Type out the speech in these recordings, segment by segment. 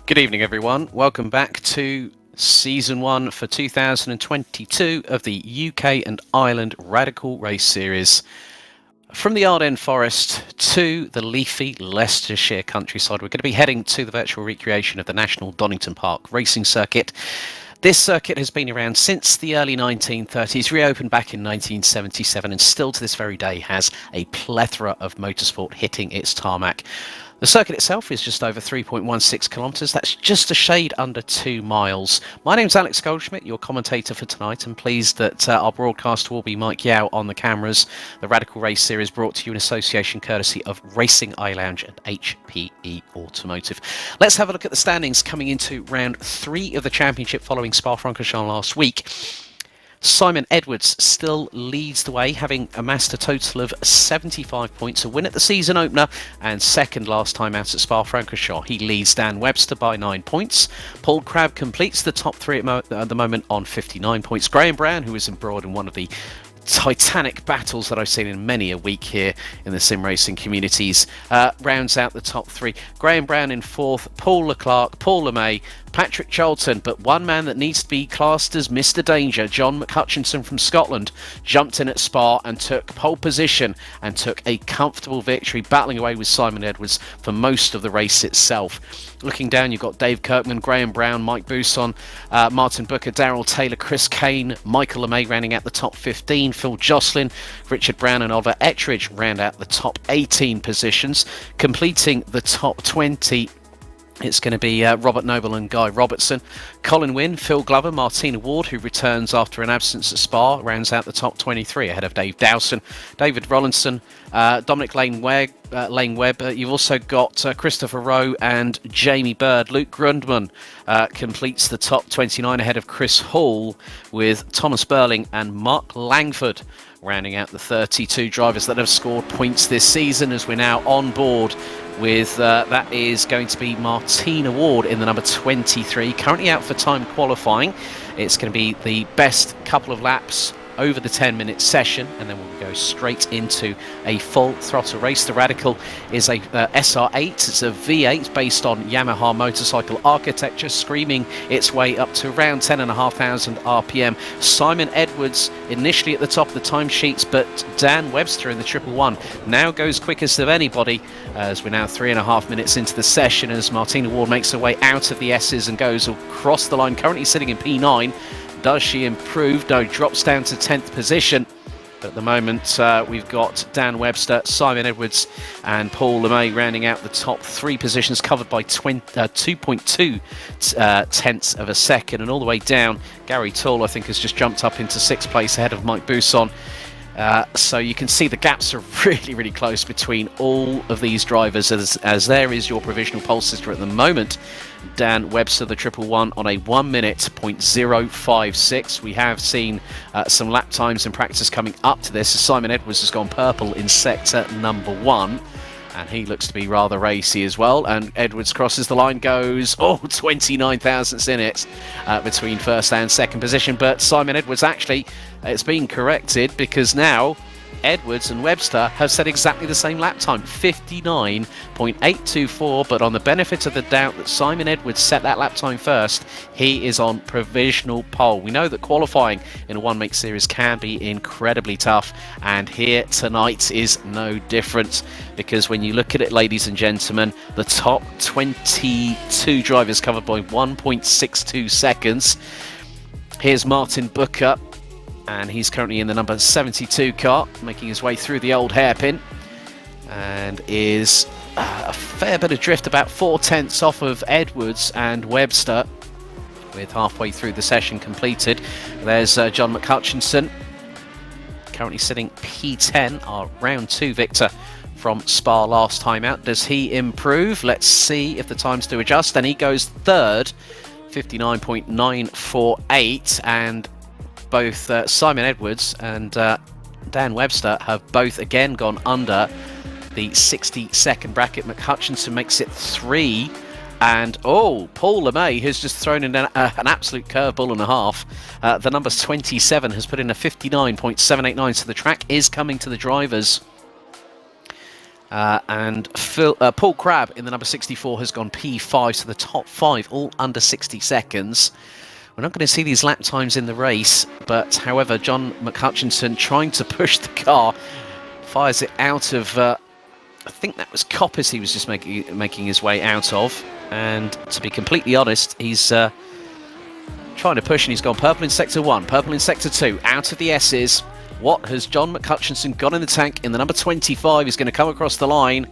Good evening, everyone. Welcome back to Season 1 for 2022 of the UK and Ireland Radical Race Series. From the Ardennes Forest to the leafy Leicestershire countryside, we're going to be heading to the virtual recreation of the National Donington Park Racing Circuit. This circuit has been around since the early 1930s, reopened back in 1977, and still to this very day has a plethora of motorsport hitting its tarmac. The circuit itself is just over 3.16 kilometres. That's just a shade under 2 miles. My name's Alex Goldschmidt, your commentator for tonight. I'm pleased that our broadcaster will be Mike Yao on the cameras. The Radical Race Series brought to you in association courtesy of Racing iLounge and HPE Automotive. Let's have a look at the standings coming into round 3 of the championship following Spa-Francorchamps last week. Simon Edwards still leads the way, having amassed a total of 75 points, a win at the season opener and second last time out at Spa-Francorchamps. He leads Dan Webster by 9 points. Paul Crabb completes the top 3 at the moment on 59 points. Graham Brown, who is embroiled in one of the titanic battles that I've seen in many a week here in the sim racing communities, rounds out the top 3. Graham Brown in 4th, Paul Leclerc, Paul LeMay, Patrick Charlton, but one man that needs to be classed as Mr. Danger, John McHutchinson from Scotland, jumped in at Spa and took pole position and took a comfortable victory, battling away with Simon Edwards for most of the race itself. Looking down, you've got Dave Kirkman, Graham Brown, Mike Bousson, Martin Booker, Darryl Taylor, Chris Kane, Michael LeMay rounding out the top 15, Phil Jocelyn, Richard Brown and Oliver Ettridge round out the top 18 positions. Completing the top 20, it's going to be Robert Noble and Guy Robertson. Colin Wynne, Phil Glover, Martina Ward, who returns after an absence at Spa, rounds out the top 23 ahead of Dave Dowson, David Rollinson, Dominic Lane Webb. You've also got Christopher Rowe and Jamie Bird. Luke Grundman completes the top 29 ahead of Chris Hall, with Thomas Burling and Mark Langford rounding out the 32 drivers that have scored points this season, as we're now on board with that is going to be Martina Ward in the number 23, currently out for time qualifying. It's going to be the best couple of laps over the 10-minute session, and then we'll go straight into a full throttle race. The Radical is a SR8. It's a V8 based on Yamaha motorcycle architecture, screaming its way up to around 10,500 RPM. Simon Edwards initially at the top of the timesheets, but Dan Webster in the 111 now goes quickest of anybody, as we're now 3.5 minutes into the session, as Martina Ward makes her way out of the S's and goes across the line, currently sitting in P9. Does she improve? No, drops down to 10th position. But at the moment, we've got Dan Webster, Simon Edwards and Paul LeMay rounding out the top 3 positions, covered by 2.2 tenths of a second. And all the way down, Gary Toole, I think, has just jumped up into 6th place ahead of Mike Bousson. So you can see the gaps are really, really close between all of these drivers, as there is your provisional pole sister at the moment. Dan Webster, the 111, on a 1 minute .056. We have seen some lap times in practice coming up to this, as Simon Edwards has gone purple in sector number 1. And he looks to be rather racy as well. And Edwards crosses the line, goes 29 thousandths in it between first and second position. But Simon Edwards, actually, it's been corrected, because now Edwards and Webster have set exactly the same lap time, 59.824. But on the benefit of the doubt that Simon Edwards set that lap time first, he is on provisional pole. We know that qualifying in a one-make series can be incredibly tough, and here tonight is no different, because when you look at it, ladies and gentlemen, the top 22 drivers covered by 1.62 seconds. Here's Martin Booker, and he's currently in the number 72 car, making his way through the old hairpin, and is a fair bit of drift, about 4 tenths off of Edwards and Webster, with halfway through the session completed. There's John McHutchinson, currently sitting P10, our round 2 victor from Spa last time out. Does he improve? Let's see if the times do adjust. And he goes 3rd, 59.948, and both Simon Edwards and Dan Webster have both again gone under the 60-second bracket. McHutchinson makes it 3, and Paul LeMay has just thrown in an absolute curveball and a half. The number 27 has put in a 59.789, so the track is coming to the drivers. And Paul Crabb in the number 64 has gone P5, so the top 5 all under 60 seconds. We're not going to see these lap times in the race, but however, John McHutchinson trying to push the car, fires it out of, I think that was Coppice he was just making his way out of. And to be completely honest, he's trying to push, and he's gone purple in sector 1, purple in sector 2, out of the S's. What has John McHutchinson got in the tank in the number 25? He's going to come across the line.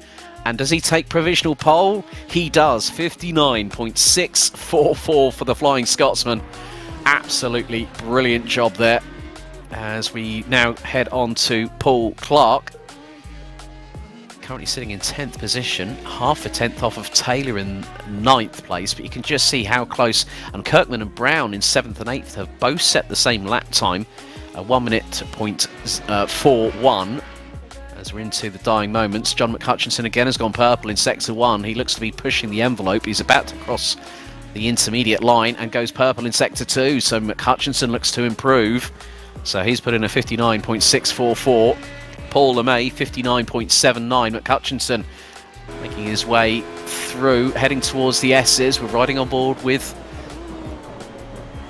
And does he take provisional pole? He does. 59.644 for the Flying Scotsman. Absolutely brilliant job there. As we now head on to Paul Clark. Currently sitting in 10th position. Half a tenth off of Taylor in 9th place. But you can just see how close. And Kirkman and Brown in 7th and 8th have both set the same lap time. 1 minute .41. As we're into the dying moments, John McHutchinson again has gone purple in sector 1. He looks to be pushing the envelope. He's about to cross the intermediate line and goes purple in sector 2. So McHutchinson looks to improve. So he's put in a 59.644. Paul LeMay, 59.79. McHutchinson making his way through, heading towards the S's. We're riding on board with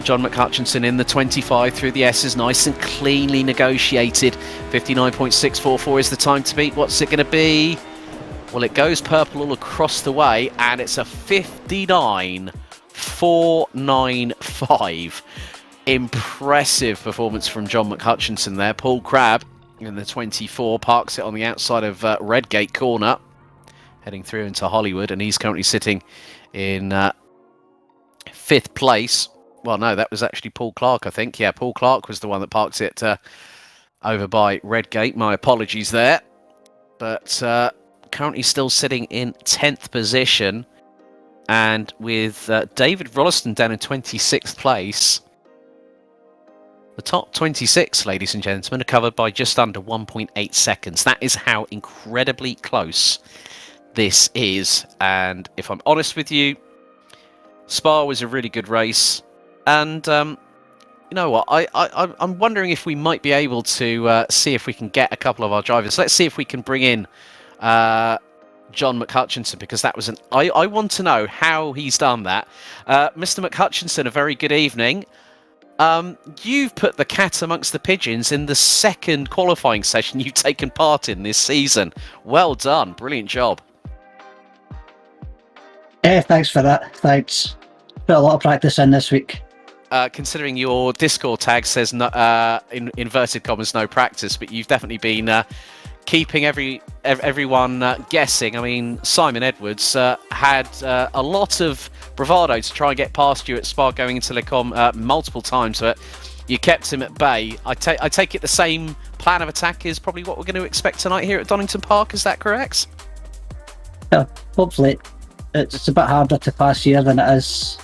John McHutchinson in the 25 through the S's, nice and cleanly negotiated. 59.644 is the time to beat. What's it going to be? Well, it goes purple all across the way, and it's a 59.495. Impressive performance from John McHutchinson there. Paul Crabb in the 24 parks it on the outside of Redgate corner, heading through into Hollywood, and he's currently sitting in 5th place. Well, no, that was actually Paul Clark, I think. Yeah, Paul Clark was the one that parked it over by Redgate. My apologies there. But currently still sitting in 10th position. And with David Rolleston down in 26th place. The top 26, ladies and gentlemen, are covered by just under 1.8 seconds. That is how incredibly close this is. And if I'm honest with you, Spa was a really good race. And you know what? I'm wondering if we might be able to see if we can get a couple of our drivers. Let's see if we can bring in John McHutchinson, because that was I want to know how he's done that. Mr. McHutchinson, a very good evening. You've put the cat amongst the pigeons in the second qualifying session you've taken part in this season. Well done. Brilliant job. Yeah, thanks for that. Thanks. Put a lot of practice in this week. Considering your Discord tag says no, in inverted commas no practice, but you've definitely been keeping everyone guessing. I mean, Simon Edwards had a lot of bravado to try and get past you at Spa going into Le Com multiple times, but you kept him at bay. I take it the same plan of attack is probably what we're going to expect tonight here at Donington Park. Is that correct? Yeah, hopefully. It's a bit harder to pass here than it is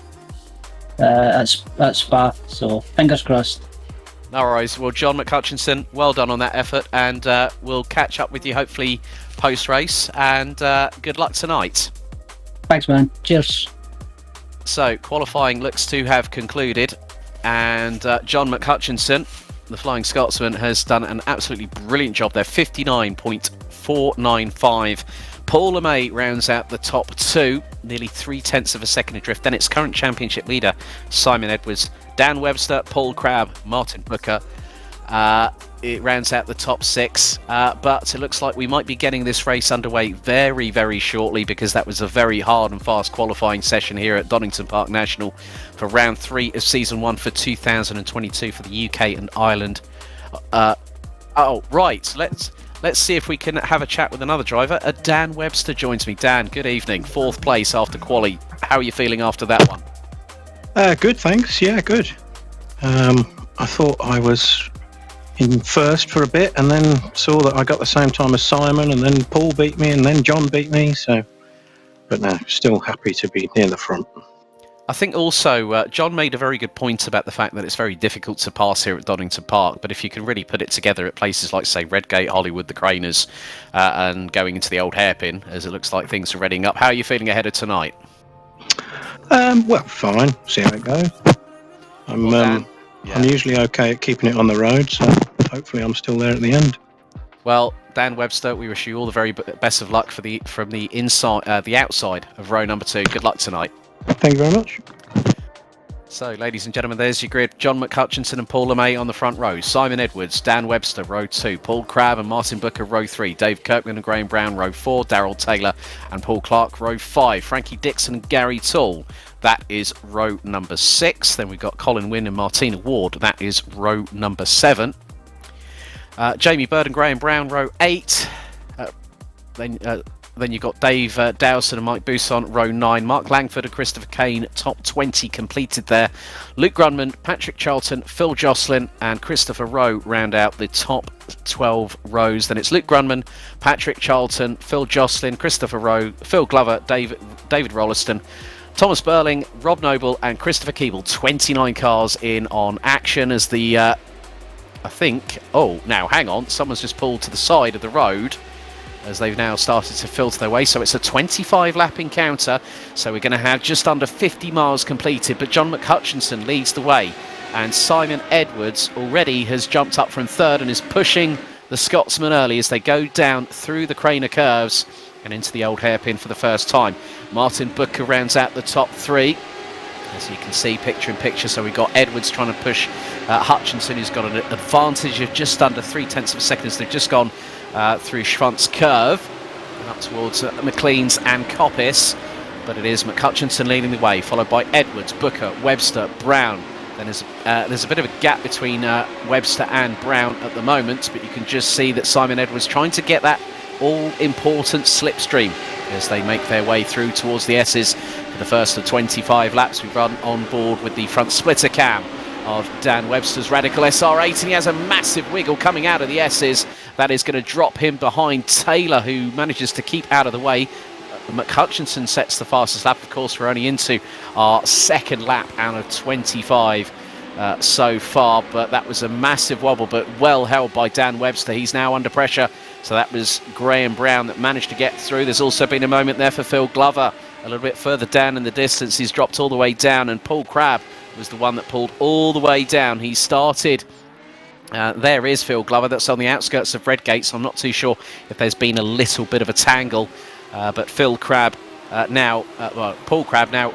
at Spa, so fingers crossed. No worries. Well, John McHutchinson, well done on that effort, and we'll catch up with you hopefully post-race, and good luck tonight. Thanks, man. Cheers. So, qualifying looks to have concluded, and John McHutchinson, the Flying Scotsman, has done an absolutely brilliant job there, 59.495. Paul LeMay rounds out the top 2, nearly 0.3 of a second adrift. Then it's current championship leader Simon Edwards, Dan Webster, Paul Crabb, Martin Booker. It rounds out the top 6, but it looks like we might be getting this race underway very, very shortly, because that was a very hard and fast qualifying session here at Donington Park National for round 3 of season 1 for 2022 for the UK and Ireland. Right, let's see if we can have a chat with another driver. Dan Webster joins me. Dan, good evening. 4th place after quali. How are you feeling after that one? Good, thanks. Yeah, good. I thought I was in first for a bit, and then saw that I got the same time as Simon, and then Paul beat me, and then John beat me. So, but no, still happy to be near the front. I think also John made a very good point about the fact that it's very difficult to pass here at Donington Park, but if you can really put it together at places like, say, Redgate, Hollywood, the Craners, and going into the old hairpin, as it looks like things are readying up. How are you feeling ahead of tonight? Well, fine. See how it goes. I'm usually okay at keeping it on the road, so hopefully I'm still there at the end. Well, Dan Webster, we wish you all the very best of luck from the inside, the outside of row number 2. Good luck tonight. Thank you very much. So, ladies and gentlemen, there's your grid. John McHutchinson and Paul LeMay on the front row. Simon Edwards, Dan Webster, row 2. Paul Crabb and Martin Booker, row 3. Dave Kirkman and Graham Brown, row 4. Darrell Taylor and Paul Clark, row 5. Frankie Dixon and Gary Toole, that is row number 6. Then we've got Colin Wynne and Martina Ward, that is row number 7. Jamie Bird and Graham Brown, row 8. Then you've got Dave Dowson and Mike Bousson, row 9. Mark Langford and Christopher Kane, top 20 completed there. Luke Grunman, Patrick Charlton, Phil Jocelyn and Christopher Rowe round out the top 12 rows. Then it's Luke Grunman, Patrick Charlton, Phil Jocelyn, Christopher Rowe, Phil Glover, David Rolliston, Thomas Burling, Rob Noble and Christopher Keeble. 29 cars in on action as the, I think, oh, now hang on, someone's just pulled to the side of the road as they've now started to filter their way. So it's a 25 lap encounter. So we're going to have just under 50 miles completed, but John McHutchinson leads the way. And Simon Edwards already has jumped up from 3rd and is pushing the Scotsman early as they go down through the Craner curves and into the old hairpin for the first time. Martin Booker rounds out the top 3. As you can see, picture in picture. So we've got Edwards trying to push Hutchinson, who's got an advantage of just under 0.3 of a second as they've just gone through Schwantz Curve and up towards McLean's and Coppice, but it is McHutchinson leading the way, followed by Edwards, Booker, Webster, Brown. Then there's a bit of a gap between Webster and Brown at the moment, but you can just see that Simon Edwards trying to get that all-important slipstream as they make their way through towards the S's for the first of 25 laps. We've run on board with the front splitter cam of Dan Webster's Radical SR8, and he has a massive wiggle coming out of the S's. That is going to drop him behind Taylor, who manages to keep out of the way. McHutchinson sets the fastest lap. Of course, we're only into our second lap out of 25 so far, but that was a massive wobble, but well held by Dan Webster. He's now under pressure. So that was Graham Brown that managed to get through. There's also been a moment there for Phil Glover. A little bit further down in the distance, he's dropped all the way down, and Paul Crabb was the one that pulled all the way down. He started, there is Phil Glover, that's on the outskirts of Redgate, so I'm not too sure if there's been a little bit of a tangle, but Paul Crabb now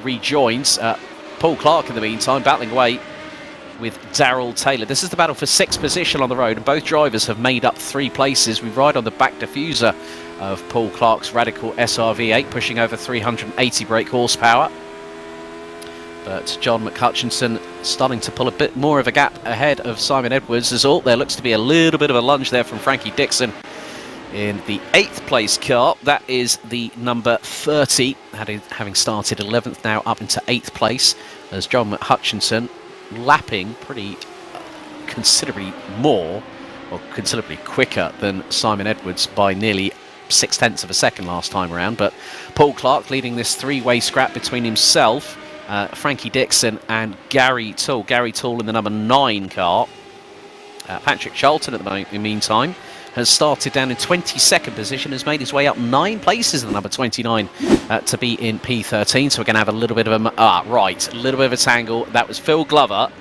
rejoins Paul Clark in the meantime, battling away with Darrell Taylor. This is the battle for 6th position on the road, and both drivers have made up 3 places. We ride on the back diffuser of Paul Clark's Radical SRV8, pushing over 380 brake horsepower. But John McHutchinson starting to pull a bit more of a gap ahead of Simon Edwards. There looks to be a little bit of a lunge there from Frankie Dixon in the 8th place car. That is the number 30, having started 11th, now up into 8th place as John McHutchinson lapping pretty considerably more, or considerably quicker than Simon Edwards by nearly 0.6 of a second last time around. But Paul Clark leading this 3-way scrap between himself, Frankie Dixon and Gary Toole. Gary Toole in the number 9 car. Patrick Charlton at the meantime has started down in 22nd position, has made his way up 9 places in the number 29 to be in P13. So we're going to have a little bit of a little bit of a tangle. That was Phil Glover,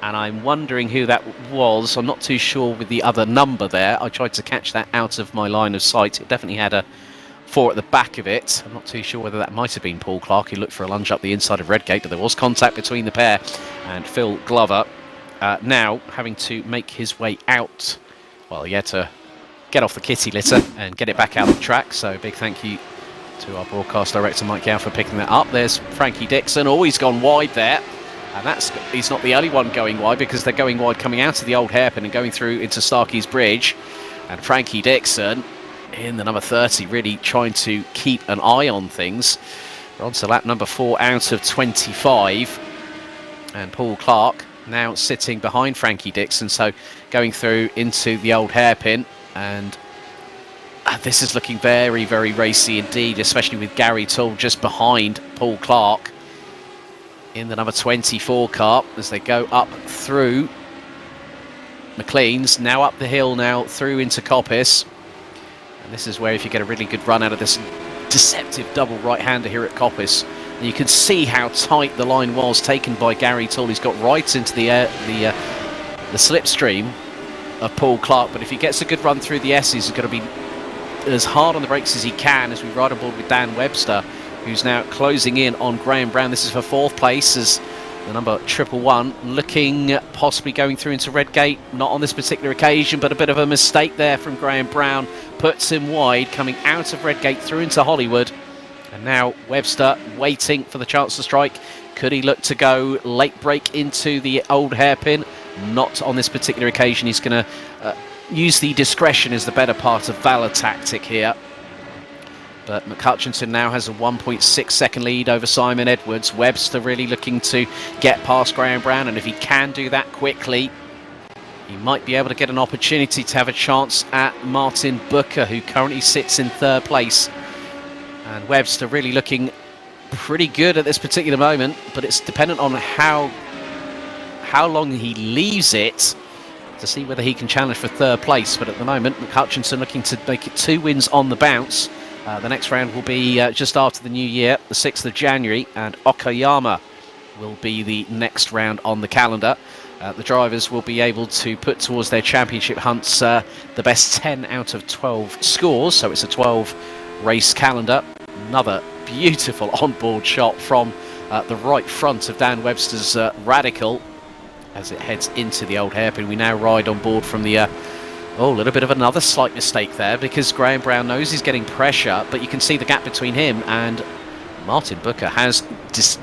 and I'm wondering who that was. I'm not too sure with the other number there. I tried to catch that out of my line of sight. It definitely had a 4 at the back of it. I'm not too sure whether that might have been Paul Clark, who looked for a lunge up the inside of Redgate, but there was contact between the pair and Phil Glover now having to make his way out. Well, he had to get off the kitty litter and get it back out of the track. So big thank you to our broadcast director Mike Gow for picking that up. There's Frankie Dixon. Oh, he's gone wide there, and he's not the only one going wide, because they're going wide coming out of the old hairpin and going through into Starkey's Bridge. And Frankie Dixon in the number 30 really trying to keep an eye on things. We're on to lap number 4 out of 25, and Paul Clark now sitting behind Frankie Dixon, so going through into the old hairpin. And this is looking very, very racy indeed, especially with Gary Toole just behind Paul Clark in the number 24 car as they go up through McLean's, now up the hill, now through into Coppice. And this is where, if you get a really good run out of this deceptive double right-hander here at Coppice, and you can see how tight the line was taken by Gary Toole. He's got right into the slipstream of Paul Clark, but if he gets a good run through the S's, he's going to be as hard on the brakes as he can as we ride on board with Dan Webster, who's now closing in on Graham Brown. This is for 4th place as the number 111 looking possibly going through into Redgate. Not on this particular occasion, but a bit of a mistake there from Graham Brown. Puts him wide, coming out of Redgate through into Hollywood. And now Webster waiting for the chance to strike. Could he look to go late break into the old hairpin? Not on this particular occasion. He's going to use the discretion as the better part of valour tactic here. But McHutchinson now has a 1.6 second lead over Simon Edwards. Webster really looking to get past Graham Brown, and if he can do that quickly, he might be able to get an opportunity to have a chance at Martin Booker, who currently sits in 3rd place. And Webster really looking pretty good at this particular moment, but it's dependent on how long he leaves it to see whether he can challenge for 3rd place. But at the moment, McHutchinson looking to make it 2 wins on the bounce. The next round will be just after the new year, the 6th of January, and Okayama will be the next round on the calendar. The drivers will be able to put towards their championship hunts the best 10 out of 12 scores, so it's a 12 race calendar. Another beautiful onboard shot from the right front of Dan Webster's Radical as it heads into the old hairpin. We now ride on board from the a little bit of another slight mistake there, because Graham Brown knows he's getting pressure, but you can see the gap between him and Martin Booker has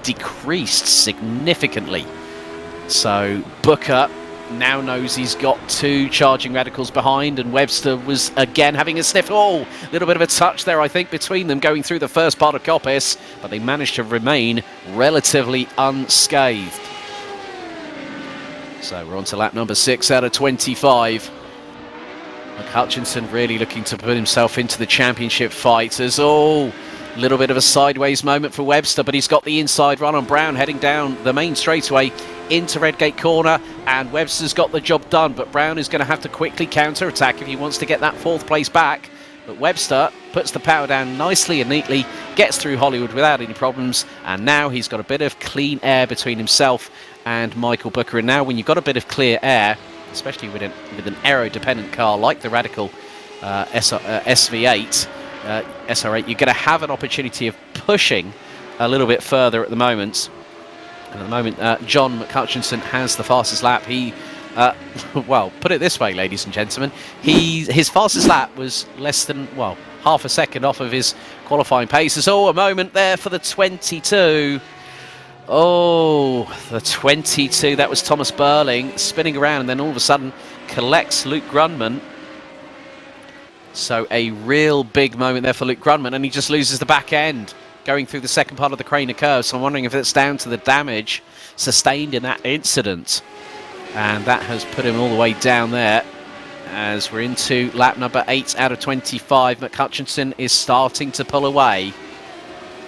decreased significantly. So Booker now knows he's got 2 charging Radicals behind, and Webster was again having a sniff. A little bit of a touch there, I think, between them going through the first part of Coppice, but they managed to remain relatively unscathed. So we're on to lap number 6 out of 25. McHutchinson really looking to put himself into the championship fight as little bit of a sideways moment for Webster, but he's got the inside run on Brown heading down the main straightaway into Redgate Corner, and Webster's got the job done, but Brown is going to have to quickly counter-attack if he wants to get that 4th place back. But Webster puts the power down nicely and neatly, gets through Hollywood without any problems, and now he's got a bit of clean air between himself and Michael Booker. And now when you've got a bit of clear air, especially with an aero-dependent car like the Radical SV8, SR8, you're going to have an opportunity of pushing a little bit further at the moment. And at the moment, John McHutchinson has the fastest lap. He, well, put it this way, ladies and gentlemen, his fastest lap was less than, half a second off of his qualifying paces. A moment there for the 22. The 22, that was Thomas Burling spinning around and then all of a sudden collects Luke Grunman. So a real big moment there for Luke Grunman, and he just loses the back end going through the second part of the Craner curve. So I'm wondering if it's down to the damage sustained in that incident, and that has put him all the way down there. As we're into lap number 8 out of 25, McHutchinson is starting to pull away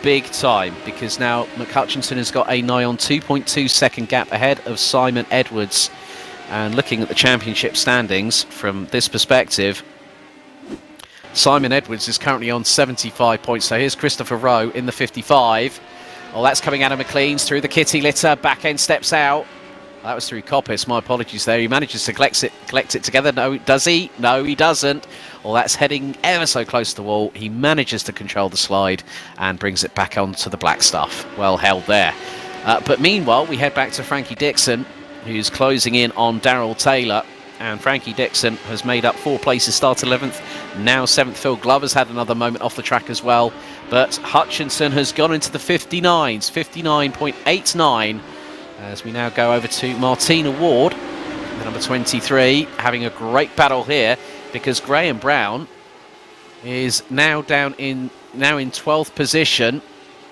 big time, because now McHutchinson has got a nigh on 2.2 second gap ahead of Simon Edwards. And looking at the championship standings from this perspective, Simon Edwards is currently on 75 points. So here's Christopher Rowe in the 55. That's coming out of McLean's through the kitty litter. Back end steps out. That was through Coppice. My apologies there. He manages to collect it together. No, does he? No, he doesn't. That's heading ever so close to the wall. He manages to control the slide and brings it back onto the black stuff. Well held there. But meanwhile, we head back to Frankie Dixon, who's closing in on Darryl Taylor. And Frankie Dixon has made up 4 places, started 11th, now 7th. Phil Glover's had another moment off the track as well. But Hutchinson has gone into the 59s, 59.89. As we now go over to Martina Ward, the number 23, having a great battle here, because Graham Brown is now in 12th position,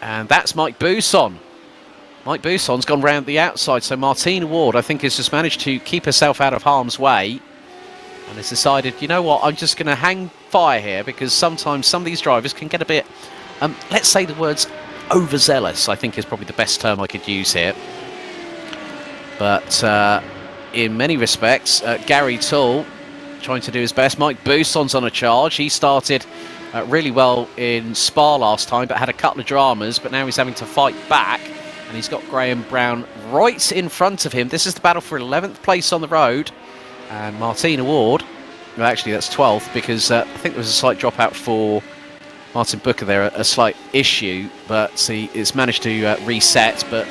and that's Mike Bousson. Mike Bousson's gone round the outside, so Martina Ward, I think, has just managed to keep herself out of harm's way and has decided, you know what, I'm just going to hang fire here, because sometimes some of these drivers can get a bit, let's say the words overzealous, I think is probably the best term I could use here. But in many respects, Gary Toole trying to do his best. Mike Bousson's on a charge. He started really well in Spa last time, but had a couple of dramas, but now he's having to fight back. And he's got Graham Brown right in front of him. This is the battle for 11th place on the road. And Martina Ward Well, actually, that's 12th because I think there was a slight dropout for Martin Booker there, a slight issue, but see, it's managed to reset. But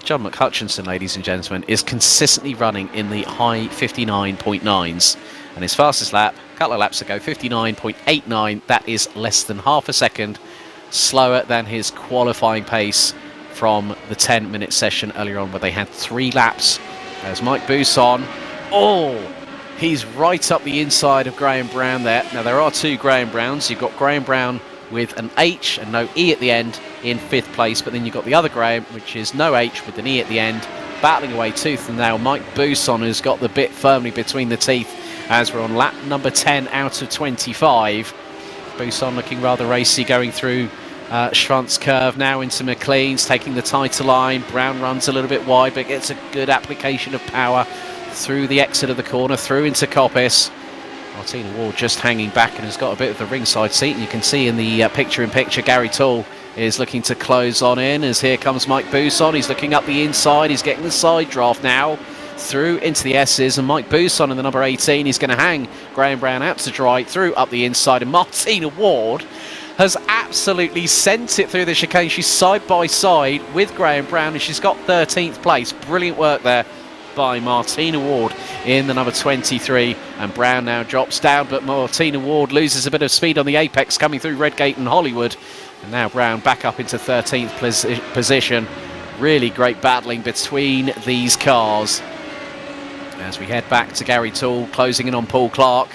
John McHutchinson, ladies and gentlemen, is consistently running in the high 59.9s. And his fastest lap, a couple of laps ago, 59.89. That is less than half a second slower than his qualifying pace from the 10-minute session earlier on, where they had 3 laps. There's Mike Bousson. Oh, he's right up the inside of Graham Brown there. Now, there are 2 Graham Browns. You've got Graham Brown with an H and no E at the end in 5th place, but then you've got the other Graham, which is no H with an E at the end, battling away tooth and nail. Mike Bousson has got the bit firmly between the teeth as we're on lap number 10 out of 25. Bousson looking rather racy going through Schwanz curve now into McLean's, taking the tighter line. Brown runs a little bit wide, but gets a good application of power through the exit of the corner, through into Coppice. Martina Ward just hanging back and has got a bit of the ringside seat, and you can see in the picture-in-picture Gary Toole is looking to close on in as here comes Mike Bousson. He's looking up the inside, he's getting the side draft now through into the S's, and Mike Bousson in the number 18 is going to hang Graham Brown out to dry through up the inside, and Martina Ward has absolutely sent it through the chicane. She's side by side with Graham Brown and she's got 13th place. Brilliant work there by Martina Ward in the number 23, and Brown now drops down, but Martina Ward loses a bit of speed on the apex coming through Redgate and Hollywood, and now Brown back up into 13th position. Really great battling between these cars as we head back to Gary Toole closing in on Paul Clark.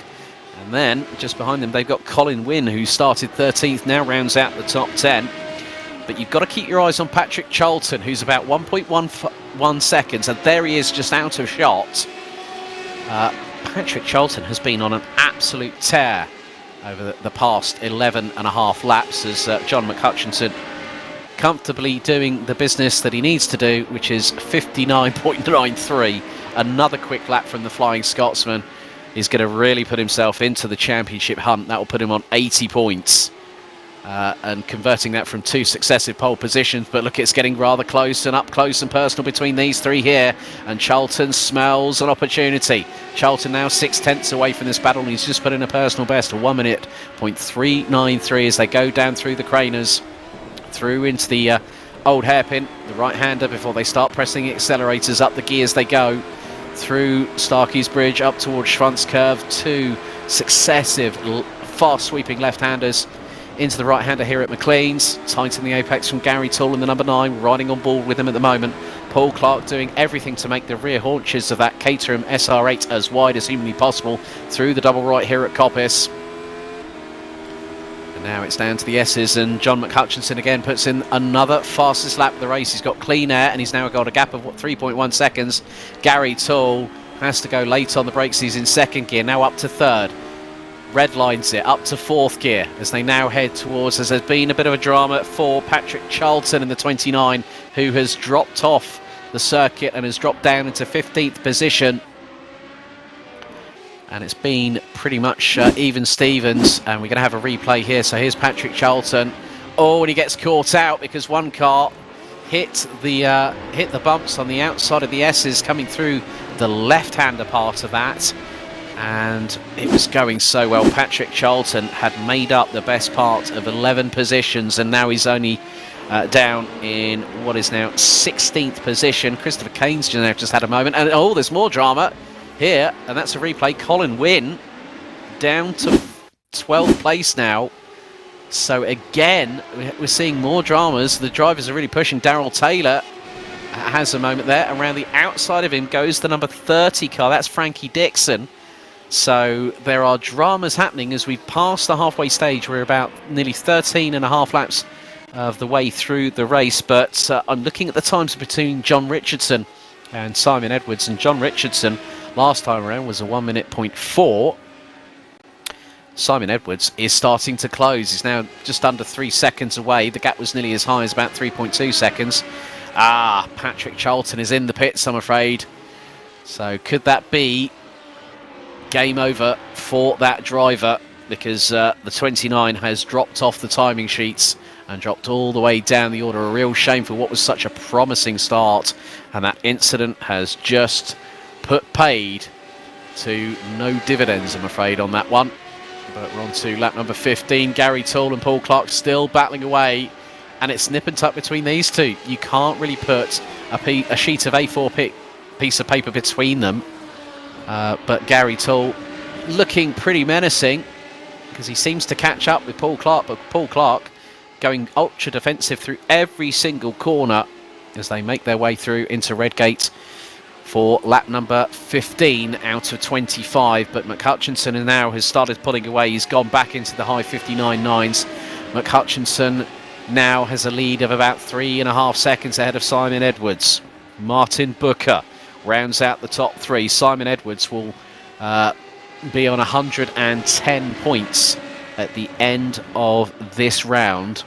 And then just behind them they've got Colin Wynne, who started 13th, now rounds out the top 10. But you've got to keep your eyes on Patrick Charlton, who's about 1.11 seconds, and there he is just out of shot. Patrick Charlton has been on an absolute tear over the past 11 and a half laps as John McHutchinson comfortably doing the business that he needs to do, which is 59.93. Another quick lap from the Flying Scotsman. He's going to really put himself into the championship hunt. That will put him on 80 points. And converting that from 2 successive pole positions. But look, it's getting rather close and up close and personal between these 3 here. And Charlton smells an opportunity. Charlton now 6/10 away from this battle, and he's just put in a personal best of 1:393 as they go down through the Craners, through into the old hairpin, the right-hander, before they start pressing the accelerators up the gears they go. Through Starkey's Bridge up towards Schwanz curve, 2 successive fast sweeping left-handers into the right-hander here at McLean's. Tighten the apex from Gary Toole in the number 9, riding on board with him at the moment. Paul Clark doing everything to make the rear haunches of that Caterham SR8 as wide as humanly possible through the double right here at Coppice. And now it's down to the S's, and John McHutchinson again puts in another fastest lap of the race. He's got clean air and he's now got a gap of 3.1 seconds. Gary Toole has to go late on the brakes. He's in 2nd gear, now up to 3rd. Red lines it up to 4th gear as they now head towards, as there's been a bit of a drama for Patrick Charlton in the 29, who has dropped off the circuit and has dropped down into 15th position. And it's been pretty much even Stevens, and we're going to have a replay here. So here's Patrick Charlton. Oh, and he gets caught out because one car hit the bumps on the outside of the S's coming through the left-hander part of that. And it was going so well. Patrick Charlton had made up the best part of 11 positions, and now he's only down in what is now 16th position. Christopher Kane's just had a moment, and oh, there's more drama here, and that's a replay. Colin Wynne down to 12th place now. So again, we're seeing more dramas. The drivers are really pushing. Darrell Taylor has a moment there. Around the outside of him goes the number 30 car. That's Frankie Dixon. So there are dramas happening as we pass the halfway stage. We're about nearly 13 and a half laps of the way through the race. But I'm looking at the times between John Richardson and Simon Edwards. And John Richardson last time around was a 1:04. Simon Edwards is starting to close. He's now just under 3 seconds away. The gap was nearly as high as about 3.2 seconds. Patrick Charlton is in the pits, I'm afraid. So could that be game over for that driver, because the 29 has dropped off the timing sheets and dropped all the way down the order. A real shame for what was such a promising start, and that incident has just put paid to no dividends, I'm afraid, on that one. But we're on to lap number 15. Gary Toole and Paul Clark still battling away, and it's nip and tuck between these two. You can't really put a sheet of A4 piece of paper between them. But Gary Toole looking pretty menacing, because he seems to catch up with Paul Clark, but Paul Clark going ultra defensive through every single corner as they make their way through into Redgate for lap number 15 out of 25. But McHutchinson now has started pulling away. He's gone back into the high 59.9s. McHutchinson now has a lead of about 3.5 seconds ahead of Simon Edwards. Martin Booker rounds out the top three. Simon Edwards will be on 110 points at the end of this round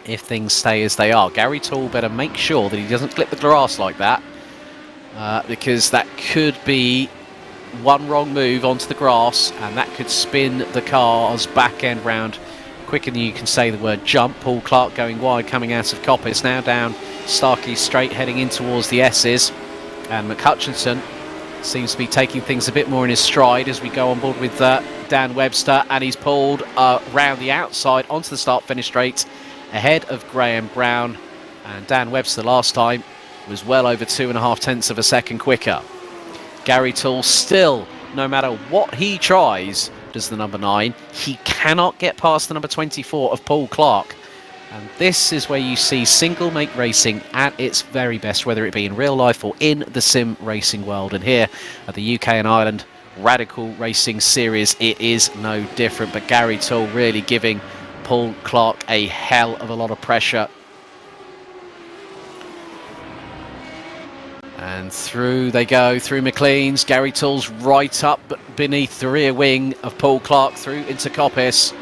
if things stay as they are. Gary Toole better make sure that he doesn't clip the grass like that, because that could be one wrong move onto the grass and that could spin the car's back end round quicker than you can say the word jump. Paul Clark going wide coming out of Coppice, now down Starkey Straight heading in towards the S's, and McHutchinson seems to be taking things a bit more in his stride as we go on board with Dan Webster, and he's pulled round the outside onto the start-finish straight ahead of Graham Brown, and Dan Webster last time was well over 2.5 tenths of a second quicker. Gary Toole still, no matter what he tries, does the number 9, he cannot get past the number 24 of Paul Clark. And this is where you see single make racing at its very best, whether it be in real life or in the sim racing world. And here at the UK and Ireland Radical Racing Series, it is no different. But Gary Toole really giving Paul Clark a hell of a lot of pressure. And through they go, through McLean's. Gary Toole's right up beneath the rear wing of Paul Clark through into Coppice.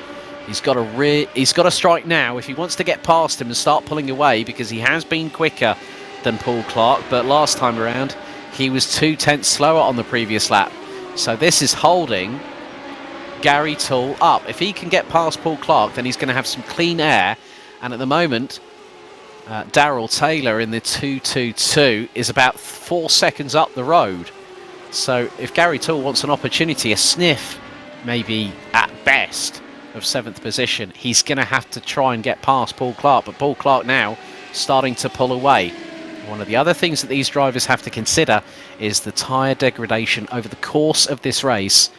He's got to strike now if he wants to get past him and start pulling away, because he has been quicker than Paul Clark, but last time around he was 2 tenths slower on the previous lap. So this is holding Gary Toole up. If he can get past Paul Clark, then he's going to have some clean air, and at the moment Darrell Taylor in the 222 is about 4 seconds up the road. So if Gary Toole wants an opportunity, a sniff maybe at best of 7th position, he's going to have to try and get past Paul Clark. But Paul Clark now starting to pull away. One of the other things that these drivers have to consider is the tyre degradation over the course of this race.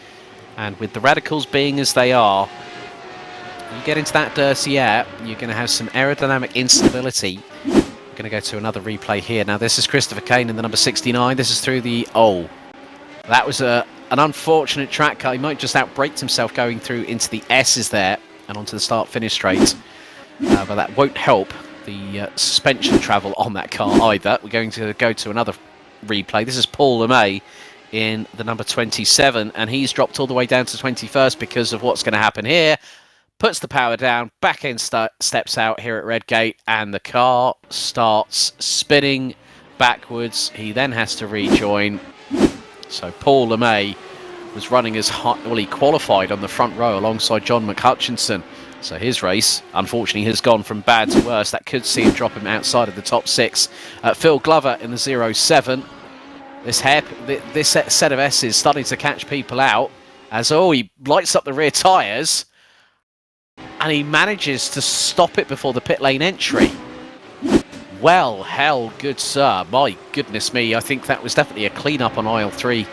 And with the radicals being as they are, you get into that dirty air, you're going to have some aerodynamic instability. I'm going to go to another replay here. Now this is Christopher Kane in the number 69. This is through the... Oh, that was an unfortunate track car. He might just outbraked himself going through into the S's there and onto the start-finish straight. But that won't help the suspension travel on that car either. We're going to go to another replay. This is Paul LeMay in the number 27, and he's dropped all the way down to 21st because of what's going to happen here. Puts the power down, back end steps out here at Redgate, and the car starts spinning backwards. He then has to rejoin. So Paul LeMay was running as high, well, he qualified on the front row alongside John McHutchinson. So his race, unfortunately, has gone from bad to worse. That could see him drop him outside of the top 6. Phil Glover in the 07. This set of S's starting to catch people out as, he lights up the rear tyres and he manages to stop it before the pit lane entry. Well held, good sir. My goodness me, I think that was definitely a clean-up on aisle 3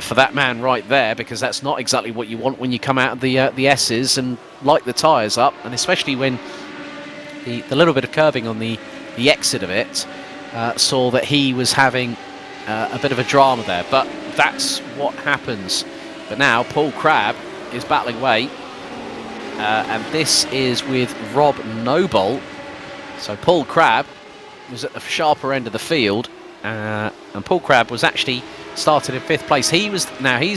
for that man right there, because that's not exactly what you want when you come out of the S's and light the tyres up, and especially when the little bit of curbing on the exit of it saw that he was having a bit of a drama there. But that's what happens. But now Paul Crabb is battling away, and this is with Rob Noble. So Paul Crabb was at the sharper end of the field, and Paul Crabb was actually started in 5th place. He's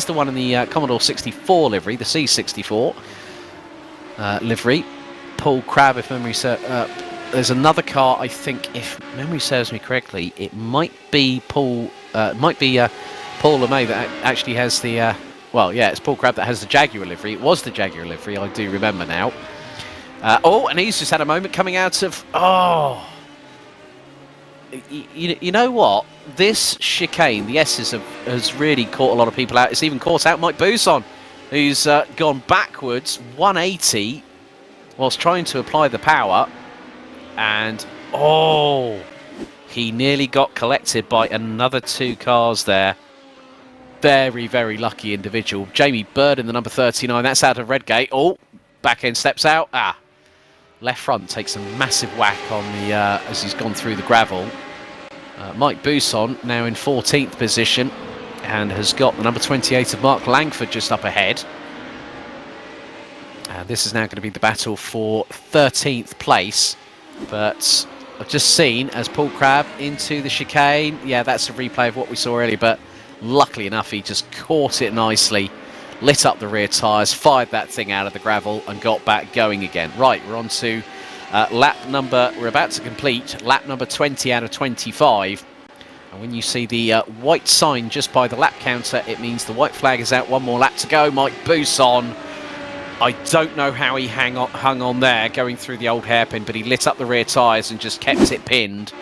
the one in the Commodore 64 livery, the C64 livery. Paul Crabb, if memory serves, there's another car, I think, if memory serves me correctly, it might be Paul LeMay that actually has the it's Paul Crabb that has the Jaguar livery. It was the Jaguar livery, I do remember now. And he's just had a moment coming out of you know what? This chicane, the S's has really caught a lot of people out. It's even caught out Mike Buson, who's gone backwards 180 whilst trying to apply the power. And, oh, he nearly got collected by another 2 cars there. Very, very lucky individual. Jamie Bird in the number 39. That's out of Redgate. Oh, back end steps out. Left front takes a massive whack on the as he's gone through the gravel. Mike Buson now in 14th position and has got the number 28 of Mark Langford just up ahead. This is now going to be the battle for 13th place. But I've just seen as Paul Crabb into the chicane. Yeah, that's a replay of what we saw earlier, but luckily enough, he just caught it nicely, lit up the rear tyres, fired that thing out of the gravel and got back going again. Right, we're on to we're about to complete lap number 20 out of 25. And when you see the white sign just by the lap counter, it means the white flag is out. 1 more lap to go. Mike Buson, I don't know how he hung on there going through the old hairpin, but he lit up the rear tyres and just kept it pinned.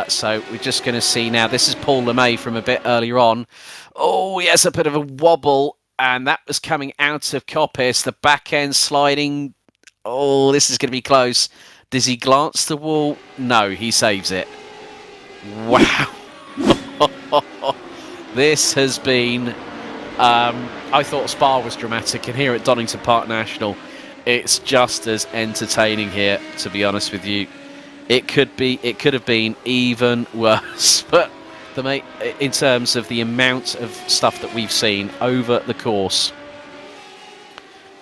So we're just going to see now. This is Paul LeMay from a bit earlier on. Oh, he has a bit of a wobble, and that was coming out of Coppice. The back end sliding. Oh, this is going to be close. Does he glance the wall? No, he saves it. Wow. This has been... I thought Spa was dramatic, and here at Donington Park National, it's just as entertaining here, to be honest with you. It could have been even worse, but in terms of the amount of stuff that we've seen over the course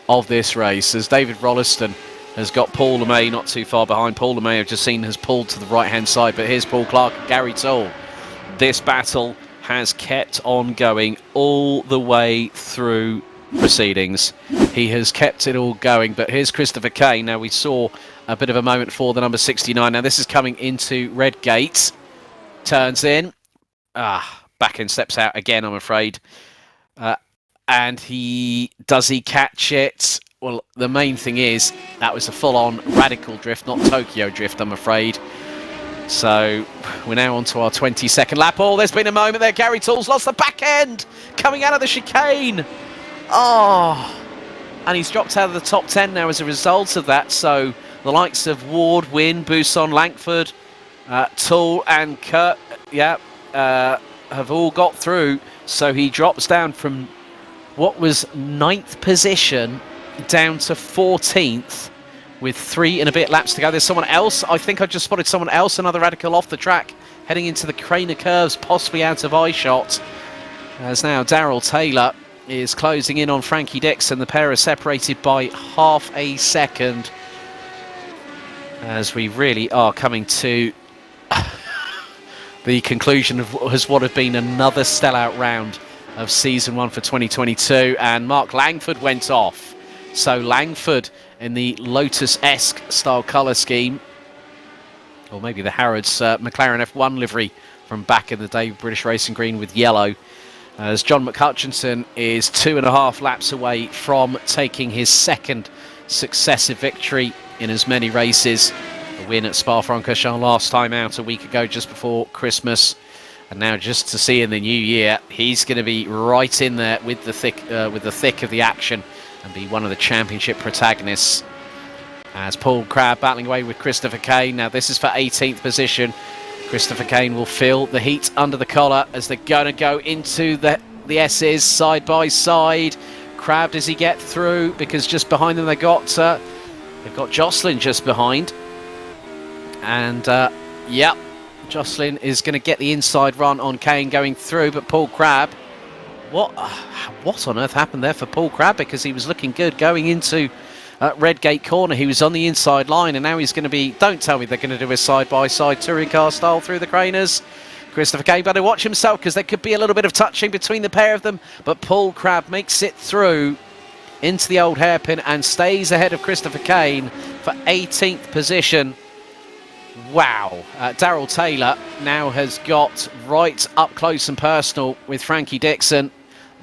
of this race, as David Rolleston has got Paul LeMay not too far behind. Paul LeMay, I've just seen, has pulled to the right-hand side, but here's Paul Clark and Gary Toole. This battle has kept on going all the way through proceedings. He has kept it all going, but here's Christopher Kane. Now, we saw a bit of a moment for the number 69. Now, this is coming into Redgate. Turns in. Back end steps out again, I'm afraid. And does he catch it? Well, the main thing is that was a full-on radical drift, not Tokyo drift, I'm afraid. So we're now on to our 22nd lap. Oh, there's been a moment there. Gary Toole's lost the back end coming out of the chicane. Oh, and he's dropped out of the top 10 now as a result of that. So the likes of Ward, Wynne, Buson, Langford, Toole and Kurt, have all got through. So he drops down from what was 9th position down to 14th. With 3 and a bit laps to go. There's someone else. I think I just spotted someone else, another radical off the track, heading into the Craner curves, possibly out of eye shot. As now Darrell Taylor is closing in on Frankie Dixon. The pair are separated by half a second. As we really are coming to the conclusion of what have been another sellout round of Season 1 for 2022. And Mark Langford went off. So Langford in the Lotus-esque style colour scheme, or maybe the Harrods McLaren F1 livery from back in the day, British Racing Green with yellow, as John McHutchinson is 2.5 laps away from taking his 2nd successive victory in as many races. A win at Spa-Francorchamps last time out a week ago, just before Christmas, and now just to see in the new year, he's going to be right in there with the thick of the action and be one of the championship protagonists. As Paul Crabb battling away with Christopher Kane. Now this is for 18th position. Christopher Kane will feel the heat under the collar as they're going to go into the S's side by side. Crabb, does he get through? Because just behind them they've got Jocelyn just behind. And Jocelyn is going to get the inside run on Kane going through, but Paul Crabb, what on earth happened there for Paul Crabb? Because he was looking good going into Redgate corner. He was on the inside line, and now he's going to be... Don't tell me they're going to do a side-by-side touring car style through the Craners. Christopher Kane better watch himself, because there could be a little bit of touching between the pair of them. But Paul Crabb makes it through into the old hairpin and stays ahead of Christopher Kane for 18th position. Wow. Darrell Taylor now has got right up close and personal with Frankie Dixon.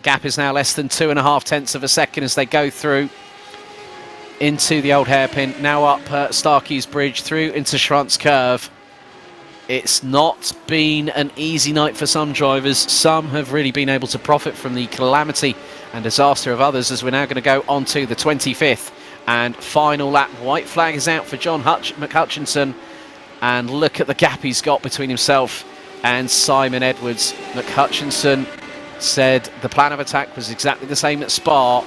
Gap is now less than 2.5 tenths of a second as they go through into the old hairpin. Now up Starkey's Bridge through into Schrantz Curve. It's not been an easy night for some drivers. Some have really been able to profit from the calamity and disaster of others, as we're now going to go on to the 25th and final lap. White flag is out for John McHutchinson, and look at the gap he's got between himself and Simon Edwards. McHutchinson said the plan of attack was exactly the same at Spa.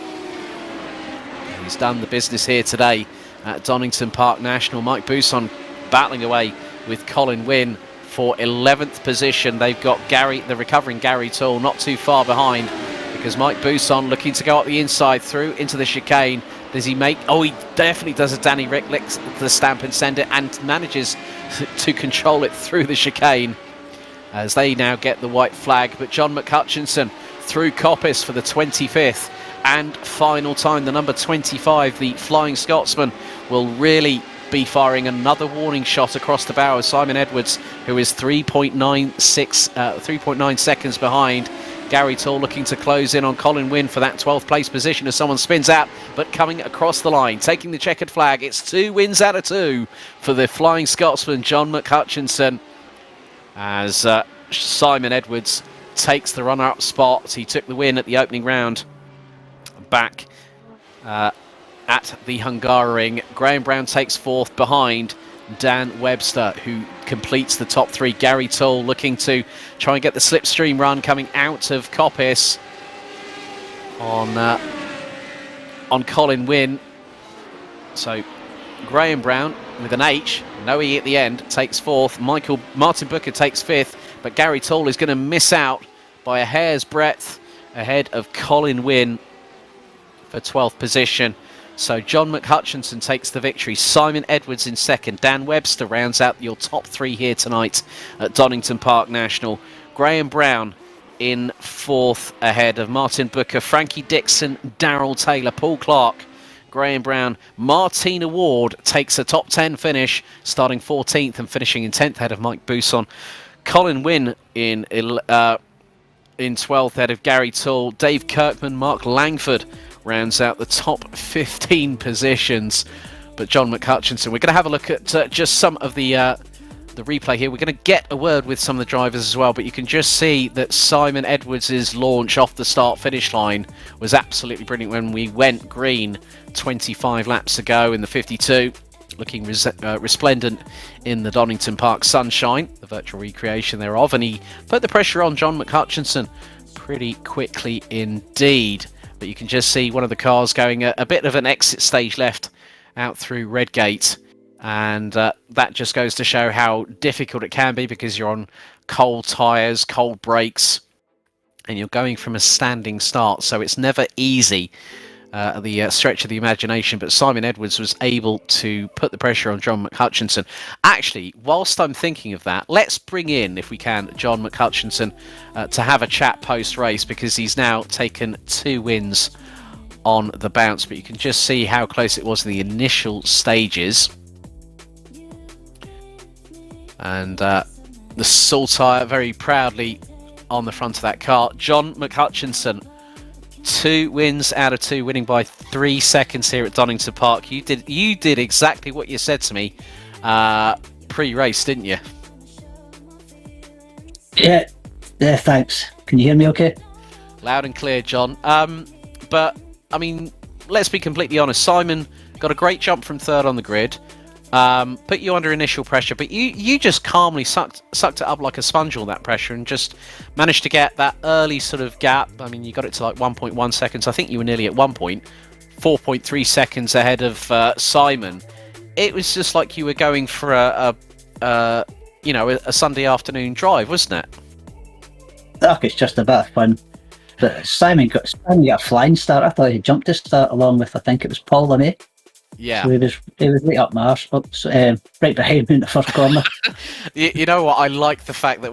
He's done the business here today at Donington Park National. Mike Bousson battling away with Colin Wynne for 11th position. They've got the recovering Gary Toole not too far behind, because Mike Bousson looking to go up the inside through into the chicane. Does he make... Oh, he definitely does a Danny Rick, licks the stamp and send it, and manages to control it through the chicane as they now get the white flag. But John McHutchinson through Coppice for the 25th and final time. The number 25, the Flying Scotsman, will really be firing another warning shot across the bow of Simon Edwards, who is 3.9 seconds behind. Gary Toole looking to close in on Colin Wynne for that 12th place position as someone spins out, but coming across the line, taking the checkered flag. It's 2 wins out of 2 for the Flying Scotsman, John McHutchinson, as Simon Edwards takes the runner-up spot. He took the win at the opening round back at the Hungaroring. Graham Brown takes 4th behind Dan Webster, who completes the top 3. Gary Toole looking to try and get the slipstream run coming out of Coppice on Colin Wynne. So Graham Brown with an H, no E at the end, takes 4th. Martin Booker takes 5th, but Gary Toole is going to miss out by a hair's breadth ahead of Colin Wynne for 12th position. So John McHutchinson takes the victory. Simon Edwards in 2nd. Dan Webster rounds out your top 3 here tonight at Donington Park National. Graham Brown in 4th ahead of Martin Booker, Frankie Dixon, Darrell Taylor, Paul Clark, Graham Brown. Martina Ward takes a top 10 finish, starting 14th and finishing in 10th ahead of Mike Bousson. Colin Wynne in 12th ahead of Gary Toole. Dave Kirkman, Mark Langford rounds out the top 15 positions. But John McHutchinson, we're going to have a look at just some of the replay here. We're going to get a word with some of the drivers as well, but you can just see that Simon Edwards' launch off the start-finish line was absolutely brilliant when we went green 25 laps ago in the 52, looking resplendent in the Donington Park sunshine, the virtual recreation thereof, and he put the pressure on John McHutchinson pretty quickly indeed. But you can just see one of the cars going a bit of an exit stage left out through Redgate. And that just goes to show how difficult it can be, because you're on cold tyres, cold brakes, and you're going from a standing start. So it's never easy, the stretch of the imagination. But Simon Edwards was able to put the pressure on John McHutchinson. Actually, whilst I'm thinking of that, let's bring in, if we can, John McHutchinson to have a chat post-race, because he's now taken 2 wins on the bounce. But you can just see how close it was in the initial stages. And the Saltire very proudly on the front of that car. John McHutchinson, 2 wins out of 2, winning by 3 seconds here at Donington Park. You did exactly what you said to me pre-race, didn't you? Yeah, thanks. Can you hear me okay? Loud and clear, John. But, I mean, let's be completely honest. Simon got a great jump from 3rd on the grid. Put you under initial pressure, but you just calmly sucked it up like a sponge, all that pressure, and just managed to get that early sort of gap. I mean, you got it to like 1.1 seconds. I think you were nearly at 4.3 seconds ahead of Simon. It was just like you were going for a Sunday afternoon drive, wasn't it? Look, it's just a bit of fun. But Simon got a flying start. I thought he jumped to start along with, I think it was Paul LeMay. Yeah. So he was right up my arse, right behind me in the first corner. You know what? I like the fact that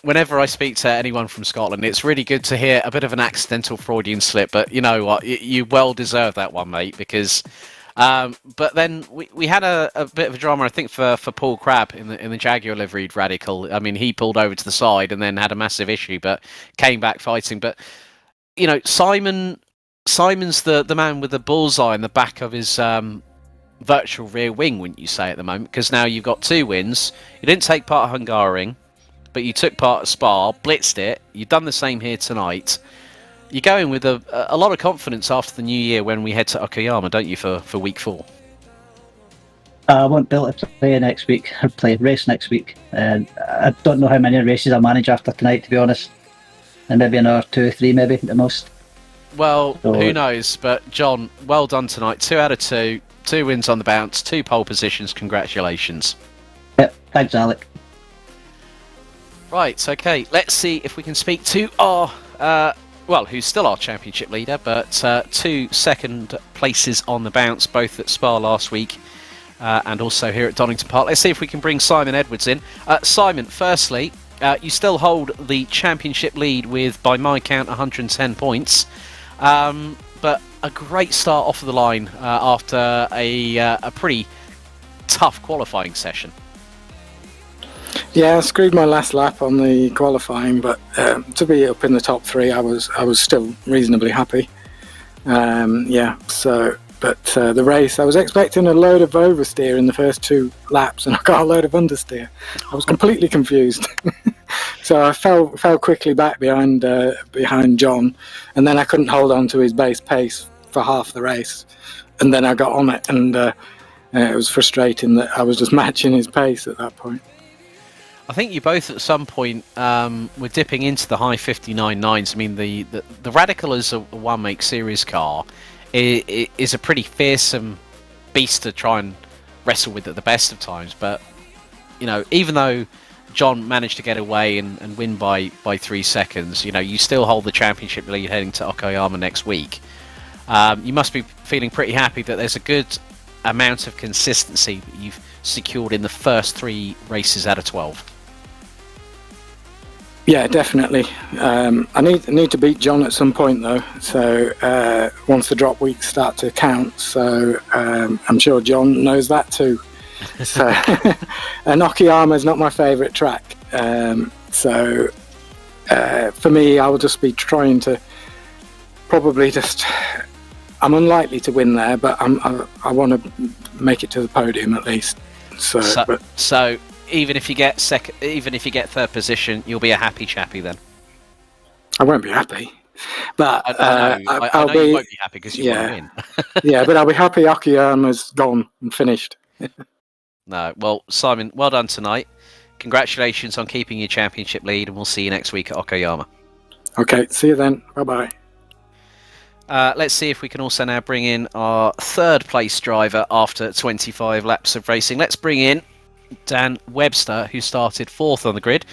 whenever I speak to anyone from Scotland, it's really good to hear a bit of an accidental Freudian slip. But you know what? You well deserve that one, mate. Because, but then we had a bit of a drama, I think, for Paul Crabb in the Jaguar liveried Radical. I mean, he pulled over to the side and then had a massive issue, but came back fighting. But you know, Simon's the man with the bullseye in the back of his virtual rear wing, wouldn't you say, at the moment? Because now you've got 2 wins. You didn't take part at Hungaroring, but you took part at Spa, blitzed it. You've done the same here tonight. You're going with a lot of confidence after the new year when we head to Okayama, don't you, for week 4? I won't be able to play next week, or play race next week. I don't know how many races I'll manage after tonight, to be honest. And maybe another 2 or 3, maybe, at the most. Well, So, who knows? But, John, well done tonight. 2 out of 2. 2 wins on the bounce. 2 pole positions. Congratulations. Yep, thanks, Alec. Right, okay. Let's see if we can speak to our... who's still our championship leader, but 2 second places on the bounce, both at Spa last week and also here at Donington Park. Let's see if we can bring Simon Edwards in. Simon, firstly, you still hold the championship lead with, by my count, 110 points. But a great start off of the line after a pretty tough qualifying session. Yeah, I screwed my last lap on the qualifying, but to be up in the top 3, I was still reasonably happy. But the race, I was expecting a load of oversteer in the first 2 laps, and I got a load of understeer. I was completely confused. So I fell quickly back behind John, and then I couldn't hold on to his base pace for half the race. And then I got on it, and it was frustrating that I was just matching his pace at that point. I think you both at some point were dipping into the high 59.9s. I mean, the Radical as a one-make series car is a pretty fearsome beast to try and wrestle with at the best of times. But, you know, even though John managed to get away and win by 3 seconds, you know, you still hold the championship lead heading to Okayama next week. You must be feeling pretty happy that there's a good amount of consistency that you've secured in the first 3 races out of 12. Yeah, definitely. I need to beat John at some point, though. So once the drop weeks start to count, so I'm sure John knows that too. So and Okayama is not my favourite track. So for me, I will just be trying to probably just. I'm unlikely to win there, but I want to make it to the podium at least. So even if you get third position, you'll be a happy chappy then. I won't be happy, but I know you won't be happy because you want to win. Yeah, but I'll be happy Okayama's gone and finished. No, well, Simon, well done tonight. Congratulations on keeping your championship lead, and we'll see you next week at Okayama. Okay, see you then. Bye-bye. Let's see if we can also now bring in our 3rd place driver after 25 laps of racing. Let's bring in Dan Webster, who started 4th on the grid.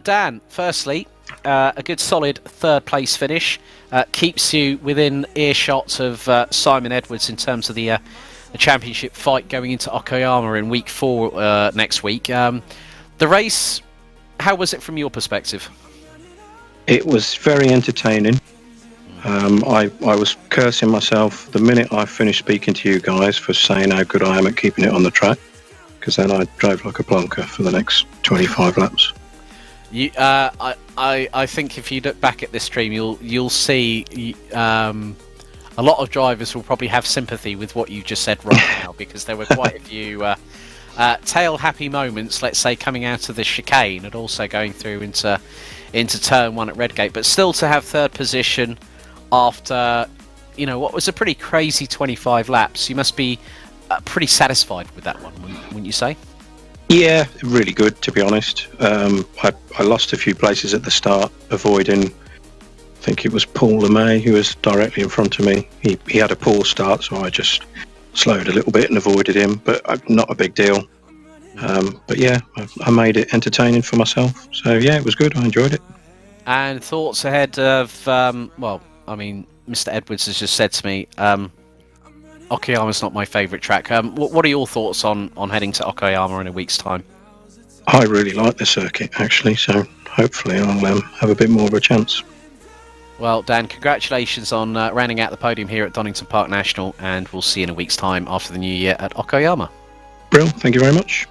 Dan, firstly, a good solid 3rd place finish. Keeps you within earshot of Simon Edwards in terms of the championship fight going into Okayama in week 4 next week. The race, how was it from your perspective? It was very entertaining. I was cursing myself the minute I finished speaking to you guys for saying how good I am at keeping it on the track, because then I drove like a plonker for the next 25 laps. I think if you look back at this stream, you'll see a lot of drivers will probably have sympathy with what you just said right now, because there were quite a few tail happy moments, let's say, coming out of the chicane and also going through into turn 1 at Redgate, but still to have 3rd position after, you know, what was a pretty crazy 25 laps. You must be pretty satisfied with that one, wouldn't you say? Yeah, really good, to be honest. I lost a few places at the start, avoiding, I think it was Paul LeMay, who was directly in front of me. He had a poor start, so I just slowed a little bit and avoided him, but not a big deal. But yeah, I made it entertaining for myself. So yeah, it was good. I enjoyed it. And thoughts ahead of, Mr. Edwards has just said to me, Okayama's not my favourite track. What are your thoughts on heading to Okayama in a week's time? I really like the circuit, actually, so hopefully I'll have a bit more of a chance. Well, Dan, congratulations on rounding out the podium here at Donington Park National, and we'll see you in a week's time after the new year at Okayama. Brill, thank you very much.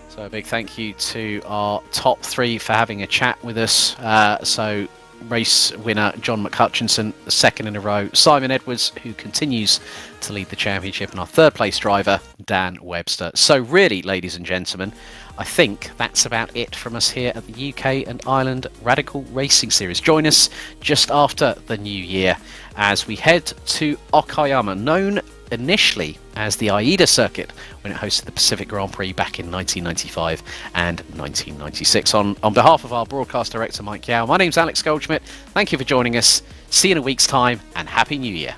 So a big thank you to our top 3 for having a chat with us. So race winner John McHutchinson, the 2nd in a row. Simon Edwards, who continues to lead the championship, and our third place driver, Dan Webster. So really, ladies and gentlemen, I think that's about it from us here at the UK and Ireland Radical Racing Series. Join us just after the new year as we head to Okayama, known initially as the AIDA circuit when it hosted the Pacific Grand Prix back in 1995 and 1996. On behalf of our broadcast director Mike Yao, my name's Alex Goldschmidt. Thank you for joining us. See you in a week's time, and Happy New Year.